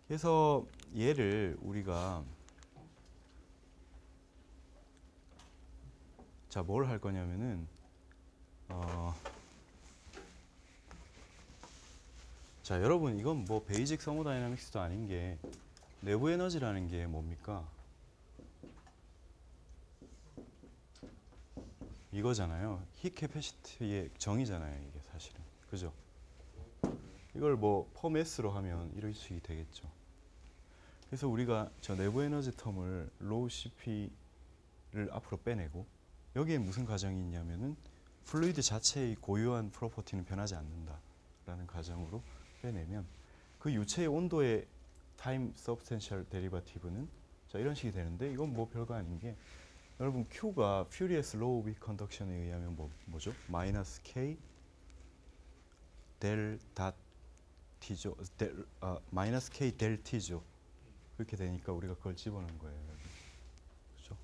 그래서 얘를 우리가 자, 뭘 할 거냐면은 자, 여러분 이건 뭐 베이직 서모다이나믹스도 아닌 게 내부 에너지라는 게 뭡니까? 이거잖아요. 히 캐패시티의 정의잖아요. 이게 사실은. 그죠? 이걸 뭐 퍼메스로 하면 이런 식이 되겠죠. 그래서 우리가 저 내부 에너지 텀을 로우 CP를 앞으로 빼내고 여기에 무슨 가정이 있냐면은 플루이드 자체의 고유한 프로퍼티는 변하지 않는다라는 가정으로 빼내면 그 유체의 온도의 타임 서브스텐셜 데리버티브는 자, 이런 식이 되는데 이건 뭐 별거 아닌 게 여러분 Q가 퓨리어스 로우 비 컨덕션에 의하면 뭐죠? 마이너스 K 델 닷 T죠. 마이너스 K 델 T죠. 그렇게 되니까 우리가 그걸 집어넣은 거예요. 그렇죠?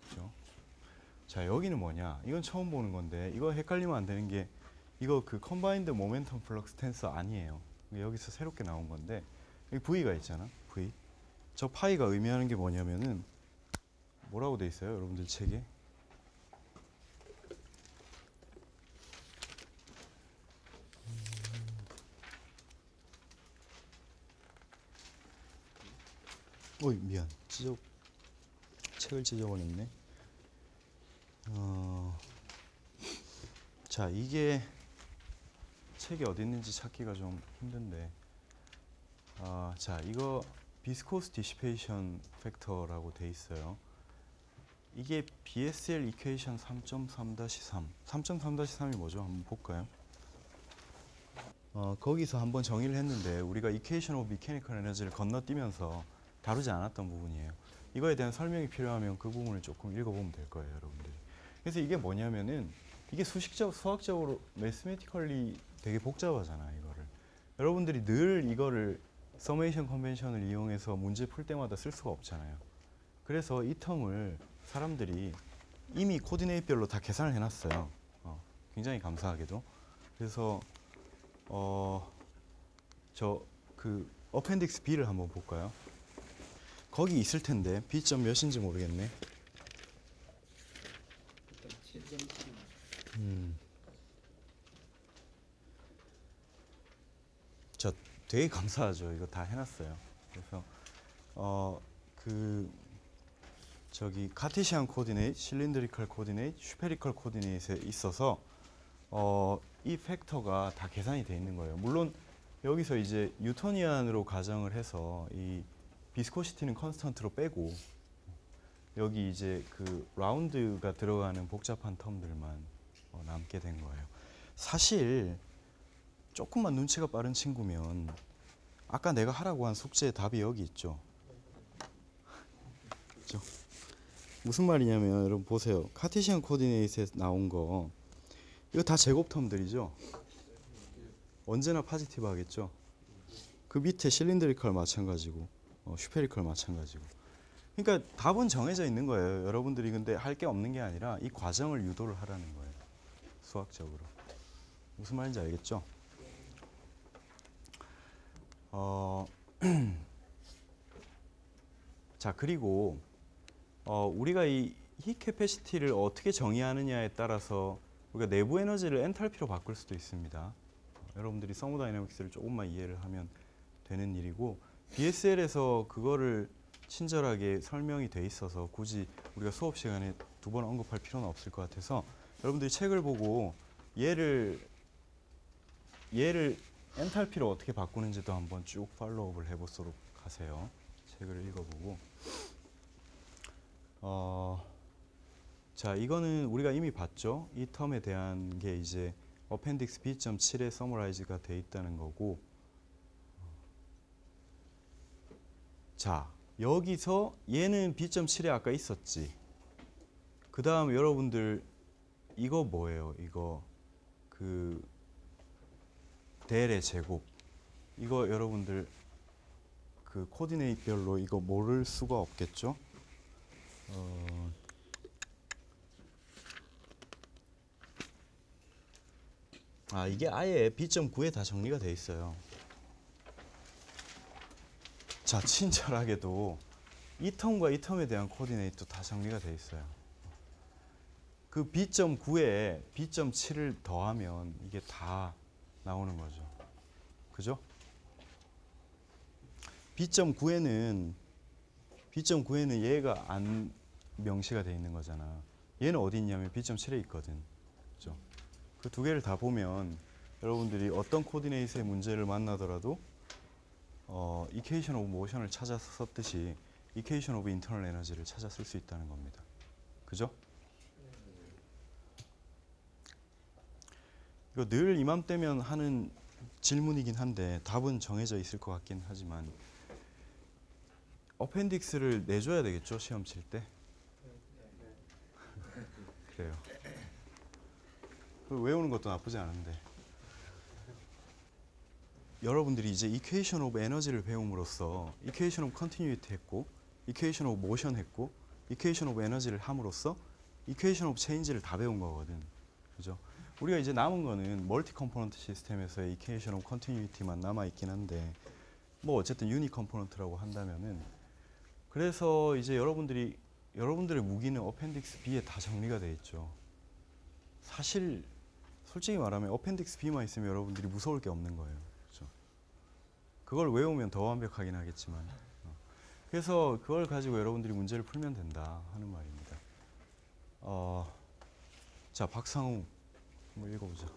그렇죠? 자, 여기는 뭐냐? 이건 처음 보는 건데 이거 헷갈리면 안 되는 게 이거 그 컨바인드 모멘텀 플럭스 텐서 아니에요. 여기서 새롭게 나온 건데 여기 V가 있잖아. V. 저 파이가 의미하는 게 뭐냐면은 뭐라고 돼 있어요? 여러분들 책에? 어이, 미안. 책을 찢어버렸네. 자, 이게 책이 어디 있는지 찾기가 좀 힘든데, 자, 이거 비스코스 디시페이션 팩터라고 돼 있어요. 이게 BSL 이퀘이션 3.3-3. 3.3-3이 뭐죠? 한번 볼까요? 거기서 한번 정의를 했는데 우리가 이퀘이션 오브 미케니컬 에너지를 건너뛰면서 다루지 않았던 부분이에요. 이거에 대한 설명이 필요하면 그 부분을 조금 읽어보면 될 거예요, 여러분들이. 그래서 이게 뭐냐면은 이게 수학적으로 매스메티컬리 되게 복잡하잖아요, 이거를. 여러분들이 늘 이거를 서메이션 컨벤션을 이용해서 문제 풀 때마다 쓸 수가 없잖아요. 그래서 이 텀을 사람들이 이미 코디네이트별로 다 계산을 해놨어요. 굉장히 감사하게도. 그래서 저 그 어펜딕스 B를 한번 볼까요? 거기 있을 텐데 B점 몇인지 모르겠네. 7.7. 저 되게 감사하죠. 이거 다 해놨어요. 그래서 그 저기 카티시안 코디네이트, 실린드리컬 코디네이트, 슈페리컬 코디네이트에 있어서 이 팩터가 다 계산이 돼 있는 거예요. 물론 여기서 이제 뉴토니안으로 가정을 해서 이 비스코시티는 컨스턴트로 빼고 여기 이제 그 라운드가 들어가는 복잡한 텀들만 남게 된 거예요. 사실 조금만 눈치가 빠른 친구면 아까 내가 하라고 한 숙제의 답이 여기 있죠. 그렇죠? 무슨 말이냐면 여러분 보세요. 카티시안 코디네이트에 나온 거 이거 다 제곱 텀들이죠. 언제나 파지티브 하겠죠. 그 밑에 실린드리컬 마찬가지고 슈페리컬 마찬가지고. 그러니까 답은 정해져 있는 거예요. 여러분들이 근데 할 게 없는 게 아니라 이 과정을 유도를 하라는 거예요. 수학적으로. 무슨 말인지 알겠죠? 자, 그리고 우리가 이 히 캐패시티를 어떻게 정의하느냐에 따라서 우리가 내부 에너지를 엔탈피로 바꿀 수도 있습니다. 여러분들이 서모다이내믹스를 조금만 이해를 하면 되는 일이고, BSL에서 그거를 친절하게 설명이 돼 있어서 굳이 우리가 수업 시간에 두 번 언급할 필요는 없을 것 같아서 여러분들이 책을 보고 얘를 엔탈피로 어떻게 바꾸는지도 한번 쭉 팔로우업을 해보도록 하세요. 책을 읽어보고. 자, 이거는 우리가 이미 봤죠. 이 텀에 대한 게 이제 어펜딕스 B.7에 서머라이즈가 돼 있다는 거고. 자, 여기서 얘는 B.7에 아까 있었지. 그 다음 여러분들 이거 뭐예요? 이거 그 델의 제곱. 이거 여러분들 그 코디네이트별로 이거 모를 수가 없겠죠? 이게 아예 B.9에 다 정리가 돼 있어요. 자, 친절하게도 이 텀과 이 텀에 대한 코디네이트도 다 정리가 돼 있어요. 그 B.9에 B.7을 더하면 이게 다 나오는 거죠. 그죠? B.9에는 얘가 안 명시가 돼 있는 거잖아. 얘는 어디 있냐면 B.7에 있거든. 그죠? 그 두 개를 다 보면 여러분들이 어떤 코디네이트의 문제를 만나더라도 이퀘이션 오브 모션을 찾아서 썼듯이 이퀘이션 오브 인터널 에너지를 찾아 쓸 수 있다는 겁니다. 그죠? 이거 늘 이맘때면 하는 질문이긴 한데 답은 정해져 있을 것 같긴 하지만 어펜딕스를 내줘야 되겠죠, 시험 칠 때? 그래요. 외우는 것도 나쁘지 않은데 여러분들이 이제 이퀘이션 오브 에너지를 배움으로써 이퀘이션 오브 컨티뉴이티 했고 이퀘이션 오브 모션 했고 이퀘이션 오브 에너지를 함으로써 이퀘이션 오브 체인지를 다 배운 거거든. 그죠? 우리가 이제 남은 거는 멀티 컴포넌트 시스템에서의 이퀘이션 오브 컨티뉴이티만 남아 있긴 한데 뭐 어쨌든 유니 컴포넌트라고 한다면은 그래서 이제 여러분들의 무기는 어펜딕스 B에 다 정리가 돼 있죠. 사실 솔직히 말하면 어펜딕스 B만 있으면 여러분들이 무서울 게 없는 거예요. 그렇죠? 그걸 외우면 더 완벽하긴 하겠지만 그래서 그걸 가지고 여러분들이 문제를 풀면 된다 하는 말입니다. 자, 박상우 한번 읽어보자.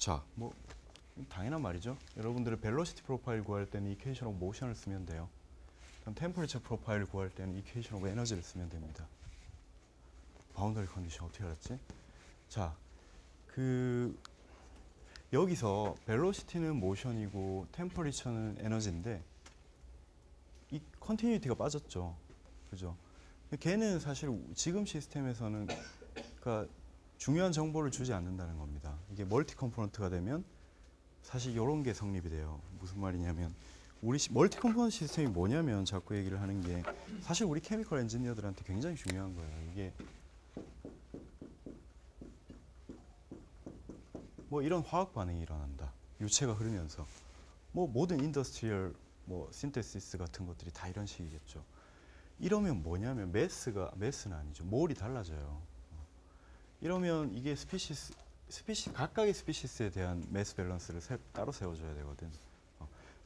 자, 뭐 당연한 말이죠. 여러분들은 벨로시티 프로파일 구할 때는 이퀘이션 오브 모션을 쓰면 돼요. 그럼 템퍼레처 프로파일 구할 때는 이퀘이션 오브 에너지를 쓰면 됩니다. 바운더리 컨디션 어떻게 알았지? 자, 여기서 벨로시티는 모션이고 템퍼레처는 에너지인데 이 컨티뉴이티가 빠졌죠. 그죠? 걔는 사실 지금 시스템에서는 그러니까 중요한 정보를 주지 않는다는 겁니다. 이게 멀티 컴포넌트가 되면 사실 이런 게 성립이 돼요. 무슨 말이냐면 우리 멀티 컴포넌트 시스템이 뭐냐면 자꾸 얘기를 하는 게 사실 우리 케미컬 엔지니어들한테 굉장히 중요한 거예요. 이게 뭐 이런 화학 반응이 일어난다. 유체가 흐르면서 뭐 모든 인더스트리얼 뭐 신테시스 같은 것들이 다 이런 식이겠죠. 이러면 뭐냐면 매스는 아니죠. 몰이 달라져요. 이러면 이게 각각의 스피시스에 대한 매스 밸런스를 따로 세워줘야 되거든.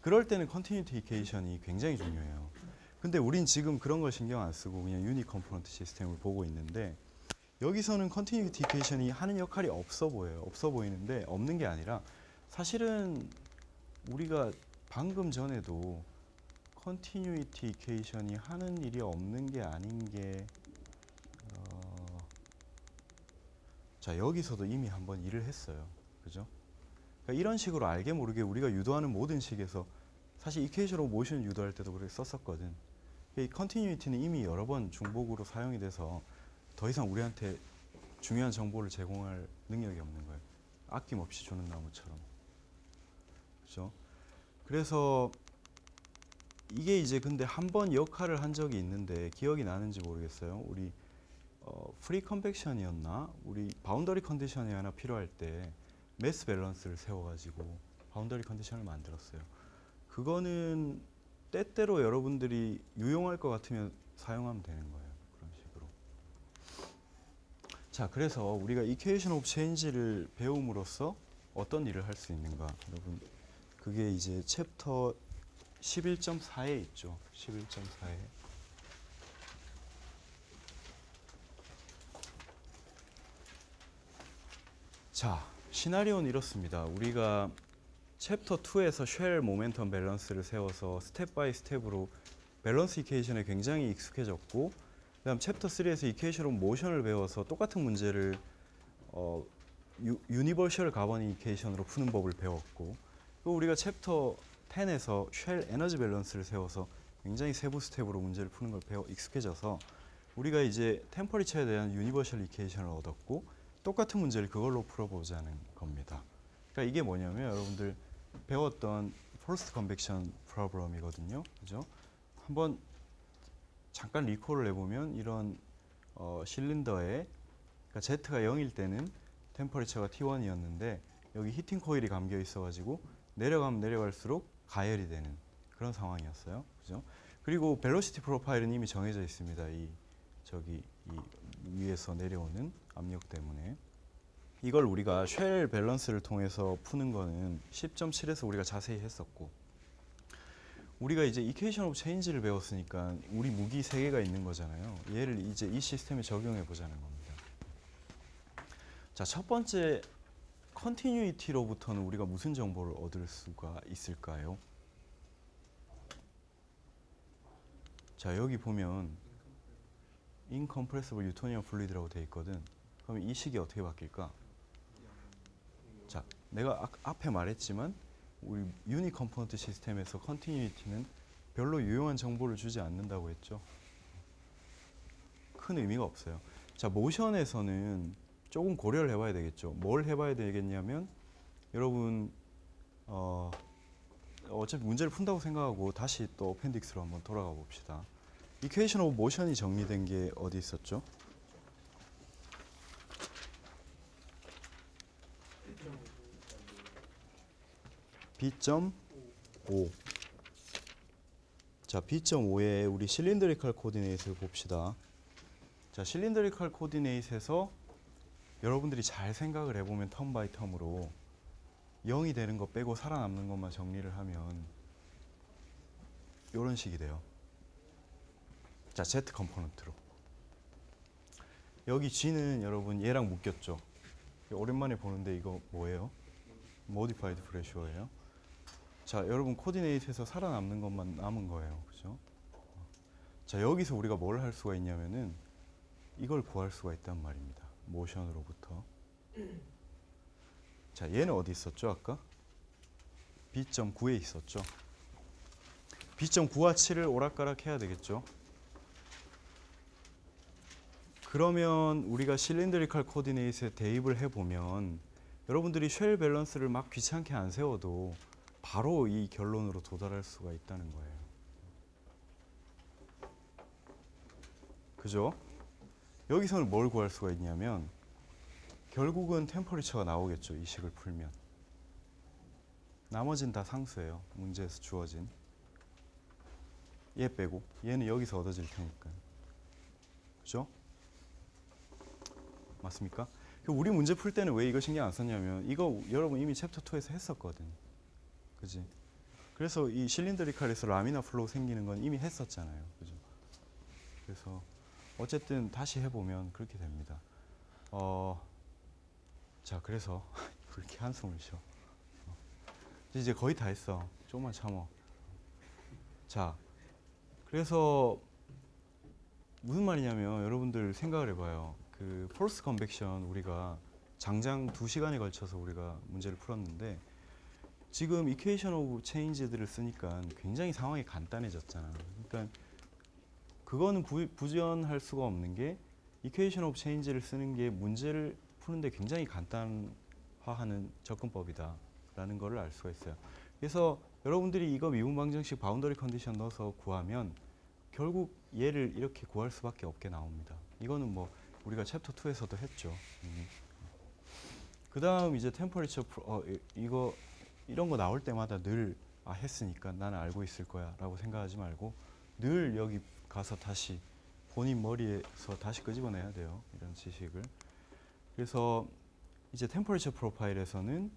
그럴 때는 컨티뉴티 이케이션이 굉장히 중요해요. 근데 우린 지금 그런 걸 신경 안 쓰고 그냥 유니 컴포넌트 시스템을 보고 있는데 여기서는 컨티뉴티 이케이션이 하는 역할이 없어 보여요. 없어 보이는데 없는 게 아니라 사실은 우리가 방금 전에도 컨티뉴이티 이케이션이 하는 일이 없는 게 아닌 게 자, 여기서도 이미 한번 일을 했어요. 그죠? 그러니까 이런 식으로 알게 모르게 우리가 유도하는 모든 식에서 사실 이퀘이션 오브 모션 유도할 때도 그렇게 썼었거든. 이 컨티뉴이티는 이미 여러 번 중복으로 사용이 돼서 더 이상 우리한테 중요한 정보를 제공할 능력이 없는 거예요. 아낌없이 주는 나무처럼. 그죠? 그래서 이게 이제 근데 한 번 역할을 한 적이 있는데 기억이 나는지 모르겠어요. 우리 프리 컨벡션이었나? 우리 바운더리 컨디션이 하나 필요할 때 매스 밸런스를 세워가지고 바운더리 컨디션을 만들었어요. 그거는 때때로 여러분들이 유용할 것 같으면 사용하면 되는 거예요. 그런 식으로. 자, 그래서 우리가 이퀘이션 오브 체인지를 배움으로써 어떤 일을 할 수 있는가? 여러분, 그게 이제 챕터 11.4에 있죠. 11.4에. 자, 시나리오는 이렇습니다. 우리가 챕터 2에서 쉘 모멘텀 밸런스를 세워서 스텝 바이 스텝으로 밸런스 이퀘이션에 굉장히 익숙해졌고 그다음 챕터 3에서 이퀘이션 오브 모션을 배워서 똑같은 문제를 유니버셜 가버닝 이퀘이션으로 푸는 법을 배웠고 또 우리가 챕터 10에서 쉘 에너지 밸런스를 세워서 굉장히 세부 스텝으로 문제를 푸는 걸 익숙해져서 우리가 이제 템퍼리처에 대한 유니버셜 이퀘이션을 얻었고 똑같은 문제를 그걸로 풀어보자는 겁니다. 그러니까 이게 뭐냐면 여러분들 배웠던 포스트 컨벡션 프로블럼이거든요. 그죠? 한번 잠깐 리콜을 해보면 이런 실린더에 그러니까 Z가 0일 때는 템퍼리처가 T1이었는데 여기 히팅 코일이 감겨 있어가지고 내려가면 내려갈수록 가열이 되는 그런 상황이었어요. 그죠? 그리고 벨로시티 프로파일은 이미 정해져 있습니다. 이 위에서 내려오는 압력 때문에 이걸 우리가 쉘 밸런스를 통해서 푸는 거는 10.7에서 우리가 자세히 했었고 우리가 이제 이퀘이션 오브 체인지를 배웠으니까 우리 무기 3개가 있는 거잖아요. 얘를 이제 이 시스템에 적용해 보자는 겁니다. 자, 첫 번째 컨티뉴이티로부터는 우리가 무슨 정보를 얻을 수가 있을까요? 자, 여기 보면 incompressible 유토니엄 플루이드라고 돼 있거든. 그럼 이 식이 어떻게 바뀔까? 자, 내가 앞에 말했지만 우리 유니 컴포넌트 시스템에서 컨티뉴이티는 별로 유용한 정보를 주지 않는다고 했죠. 큰 의미가 없어요. 자, 모션에서는 조금 고려를 해봐야 되겠죠. 뭘 해봐야 되겠냐면 여러분 어차피 문제를 푼다고 생각하고 다시 또 어펜딕스로 한번 돌아가 봅시다. 이퀘이션 오브 모션이 정리된 게 어디 있었죠? B.5. 자, B.5에 우리 실린더리컬 코디네이트를 봅시다. 자, 실린더리컬 코디네이트에서 여러분들이 잘 생각을 해보면 텀 바이 텀으로 0이 되는 거 빼고 살아남는 것만 정리를 하면 이런 식이 돼요. 자, Z 컴포넌트로. 여기 G는 여러분 얘랑 묶였죠. 오랜만에 보는데 이거 뭐예요? modified pressure예요. 자, 여러분 코디네이트에서 살아남는 것만 남은 거예요. 그죠? 자, 여기서 우리가 뭘 할 수가 있냐면은 이걸 구할 수가 있단 말입니다. 모션으로부터. 자, 얘는 어디 있었죠, 아까? B.9에 있었죠. B.9와 7을 오락가락 해야 되겠죠. 그러면 우리가 실린드리컬 코디네이트에 대입을 해보면 여러분들이 쉘 밸런스를 막 귀찮게 안 세워도 바로 이 결론으로 도달할 수가 있다는 거예요. 그죠? 여기서는 뭘 구할 수가 있냐면 결국은 템퍼리처가 나오겠죠. 이 식을 풀면. 나머지는 다 상수예요. 문제에서 주어진. 얘 빼고. 얘는 여기서 얻어질 테니까. 그죠? 맞습니까? 우리 문제 풀 때는 왜 이거 신경 안 썼냐면 이거 여러분 이미 챕터 2에서 했었거든. 그지? 그래서 이 실린더리칼에서 라미나 플로우 생기는 건 이미 했었잖아요. 그죠? 그래서 어쨌든 다시 해보면 그렇게 됩니다. 자, 그래서 그렇게 한숨을 쉬어. 이제 거의 다 했어. 조금만 참어. 자, 그래서 무슨 말이냐면 여러분들 생각을 해봐요. 그 폴스 컨벡션 우리가 장장 2시간에 걸쳐서 우리가 문제를 풀었는데 지금 이퀘이션 오브 체인지들을 쓰니까 굉장히 상황이 간단해졌잖아. 그러니까 그거는 부연할 수가 없는 게 이퀘이션 오브 체인지를 쓰는 게 문제를 푸는데 굉장히 간단화하는 접근법이다라는 거를 알 수가 있어요. 그래서 여러분들이 이거 미분방정식 바운더리 컨디션 넣어서 구하면 결국 얘를 이렇게 구할 수밖에 없게 나옵니다. 이거는 뭐 우리가 챕터 2에서도 했죠. 그 다음 이제 템퍼리처 이거 이런 거 나올 때마다 늘 했으니까 나는 알고 있을 거야 라고 생각하지 말고 늘 여기 가서 다시 본인 머리에서 다시 끄집어내야 돼요. 이런 지식을. 그래서 이제 템퍼리처 프로파일에서는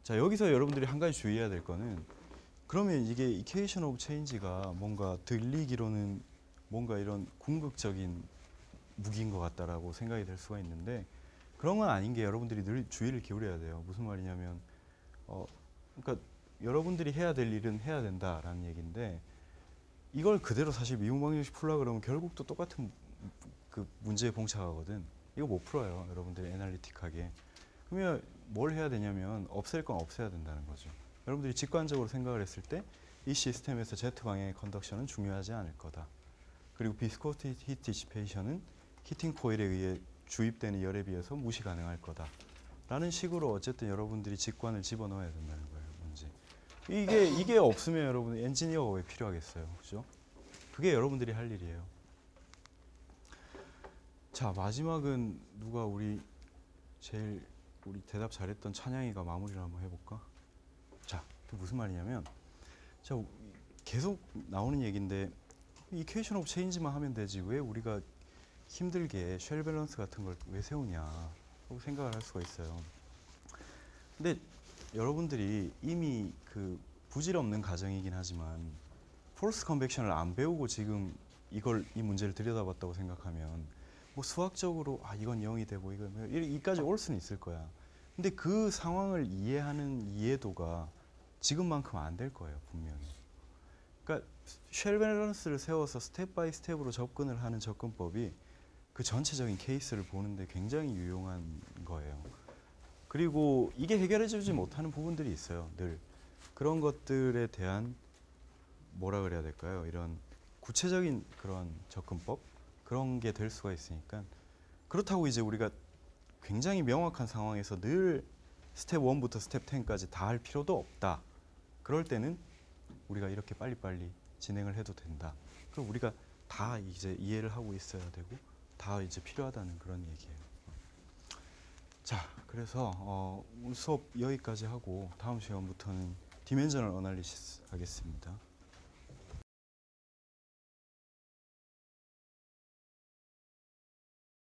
자, 여기서 여러분들이 한 가지 주의해야 될 거는 그러면 이게 이퀘이션 오브 체인지가 뭔가 들리기로는 뭔가 이런 궁극적인 무기인 것 같다라고 생각이 될 수가 있는데 그런 건 아닌 게 여러분들이 늘 주의를 기울여야 돼요. 무슨 말이냐면 그러니까 여러분들이 해야 될 일은 해야 된다라는 얘기인데 이걸 그대로 사실 미분방정식 풀라 그러면 결국 또 똑같은 그 문제에 봉착하거든. 이거 못 풀어요. 여러분들이 애널리틱하게. 그러면 뭘 해야 되냐면 없앨 건 없애야 된다는 거죠. 여러분들이 직관적으로 생각을 했을 때 이 시스템에서 Z방향의 컨덕션은 중요하지 않을 거다. 그리고 비스코티 히트 디시페이션은 히팅 코일에 의해 주입되는 열에 비해서 무시 가능할 거다. 라는 식으로 어쨌든 여러분들이 직관을 집어넣어야 된다는 거예요. 문제. 이게 없으면 여러분 엔지니어가 왜 필요하겠어요. 그죠? 그게 여러분들이 할 일이에요. 자, 마지막은 누가 우리 대답 잘했던 찬양이가 마무리를 한번 해볼까? 자, 그 무슨 말이냐면 자, 계속 나오는 얘기인데 이퀘이션 오브 체인지만 하면 되지 왜 우리가 힘들게 쉘 밸런스 같은 걸 왜 세우냐 하고 생각을 할 수가 있어요. 근데 여러분들이 이미 그 부질없는 가정이긴 하지만 폴스 컨벡션을 안 배우고 지금 이 문제를 들여다봤다고 생각하면 뭐 수학적으로 이건 0이 되고 이건 이까지 올 수는 있을 거야. 근데 그 상황을 이해하는 이해도가 지금만큼 안 될 거예요, 분명히. 그러니까 쉘 밸런스를 세워서 스텝 바이 스텝으로 접근을 하는 접근법이 그 전체적인 케이스를 보는데 굉장히 유용한 거예요. 그리고 이게 해결해주지 못하는 부분들이 있어요, 늘. 그런 것들에 대한 뭐라 그래야 될까요? 이런 구체적인 그런 접근법? 그런 게 될 수가 있으니까 그렇다고 이제 우리가 굉장히 명확한 상황에서 늘 스텝 1부터 스텝 10까지 다 할 필요도 없다. 그럴 때는 우리가 이렇게 빨리빨리 진행을 해도 된다. 그럼 우리가 다 이제 이해를 하고 있어야 되고 다 이제 필요하다는 그런 얘기예요. 자, 그래서 오늘 수업 여기까지 하고 다음 시간부터는 디멘셔널 어널리시스 하겠습니다.